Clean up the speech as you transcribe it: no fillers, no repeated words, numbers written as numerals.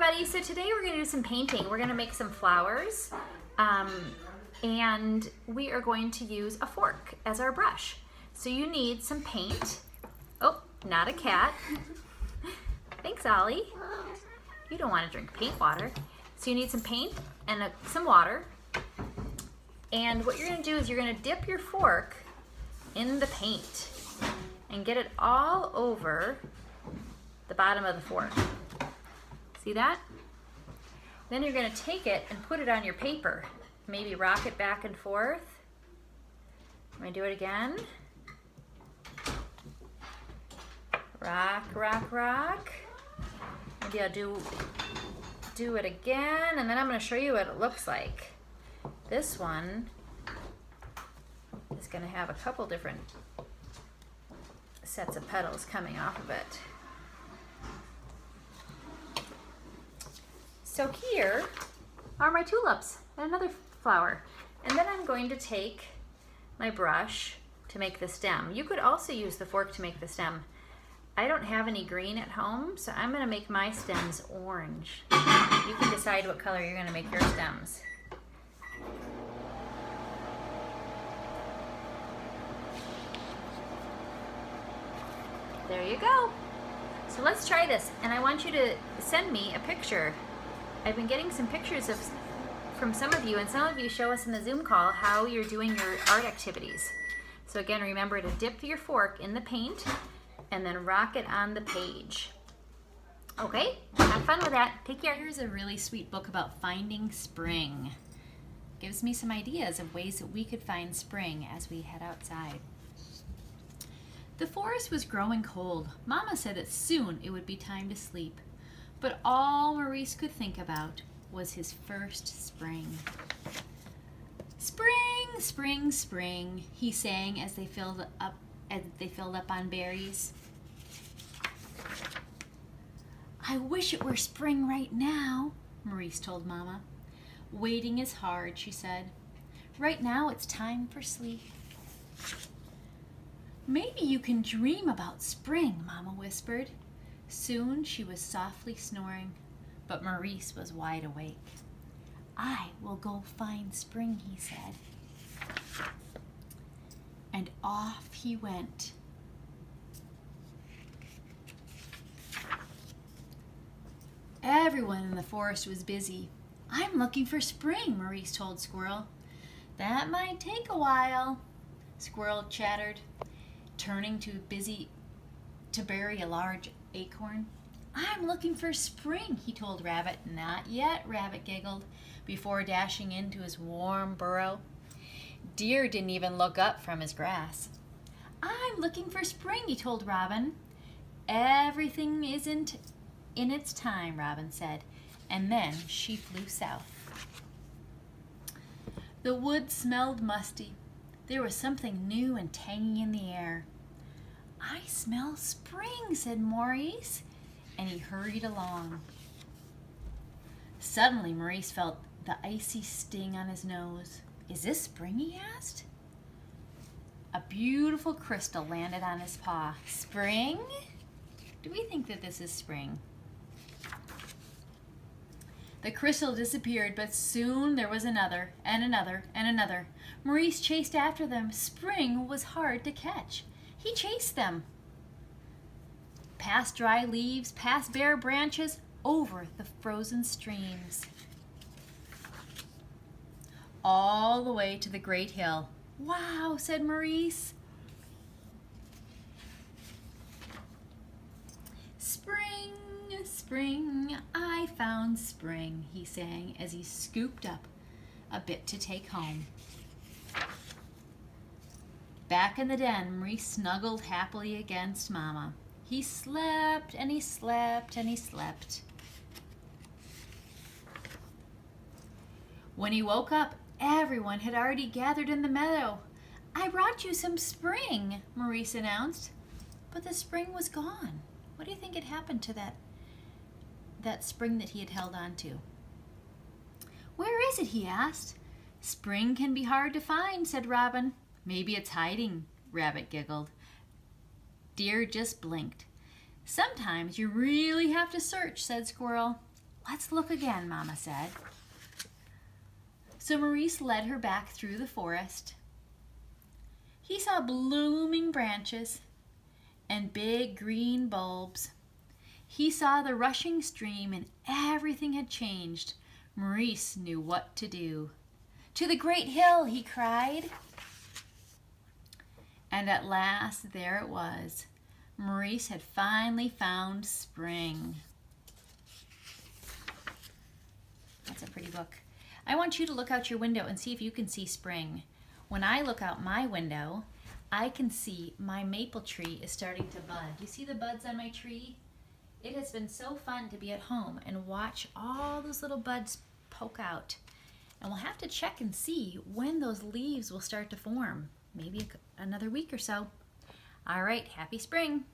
everybody. So today we're going to do some painting. We're going to make some flowers and we are going to use a fork as our brush. So you need some paint. Oh, not a cat. Thanks, Ollie. You don't want to drink paint water. So you need some paint and some water. And what you're going to do is you're going to dip your fork in the paint and get it all over the bottom of the fork. See that? Then you're going to take it and put it on your paper. Maybe rock it back and forth. I'm going to do it again. Rock, rock, rock. Maybe I'll do it again, and then I'm going to show you what it looks like. This one is going to have a couple different sets of petals coming off of it. So here are my tulips and another flower. And then I'm going to take my brush to make the stem. You could also use the fork to make the stem. I don't have any green at home, so I'm going to make my stems orange. You can decide what color you're going to make your stems. There you go. So let's try this, and I want you to send me a picture. I've been getting some pictures from some of you, and some of you show us in the Zoom call how you're doing your art activities. So again, remember to dip your fork in the paint and then rock it on the page. Okay, have fun with that. Take care. Here's a really sweet book about finding spring. Gives me some ideas of ways that we could find spring as we head outside. The forest was growing cold. Mama said that soon it would be time to sleep. But all Maurice could think about was his first spring. Spring, spring, spring, he sang as they filled up on berries. I wish it were spring right now, Maurice told Mama. Waiting is hard, she said. Right now it's time for sleep. Maybe you can dream about spring, Mama whispered. Soon she was softly snoring, but Maurice was wide awake. I will go find spring, he said. And off he went. Everyone in the forest was busy. I'm looking for spring, Maurice told Squirrel. That might take a while, Squirrel chattered, turning to bury a large acorn. I'm looking for spring, he told Rabbit. Not yet, Rabbit giggled, before dashing into his warm burrow. Deer didn't even look up from his grass. I'm looking for spring, he told Robin. Everything isn't in its time, Robin said, and then she flew south. The wood smelled musty. There was something new and tangy in the air. I smell spring, said Maurice, and he hurried along. Suddenly, Maurice felt the icy sting on his nose. Is this spring, he asked. A beautiful crystal landed on his paw. Spring? Do we think that this is spring? The crystal disappeared, but soon there was another, and another, and another. Maurice chased after them. Spring was hard to catch. He chased them. Past dry leaves, past bare branches, over the frozen streams. All the way to the great hill. Wow, said Maurice. Spring, spring, I found spring, he sang as he scooped up a bit to take home. Back in the den, Maurice snuggled happily against Mama. He slept and he slept and he slept. When he woke up, everyone had already gathered in the meadow. I brought you some spring, Maurice announced. But the spring was gone. What do you think had happened to that spring that he had held on to? Where is it, he asked. Spring can be hard to find, said Robin. Maybe it's hiding, Rabbit giggled. Deer just blinked. Sometimes you really have to search, said Squirrel. Let's look again, Mama said. So Maurice led her back through the forest. He saw blooming branches and big green bulbs. He saw the rushing stream and everything had changed. Maurice knew what to do. To the great hill, he cried. And at last, there it was. Maurice had finally found spring. That's a pretty book. I want you to look out your window and see if you can see spring. When I look out my window, I can see my maple tree is starting to bud. Do you see the buds on my tree? It has been so fun to be at home and watch all those little buds poke out. And we'll have to check and see when those leaves will start to form. Maybe another week or so. All right, happy spring.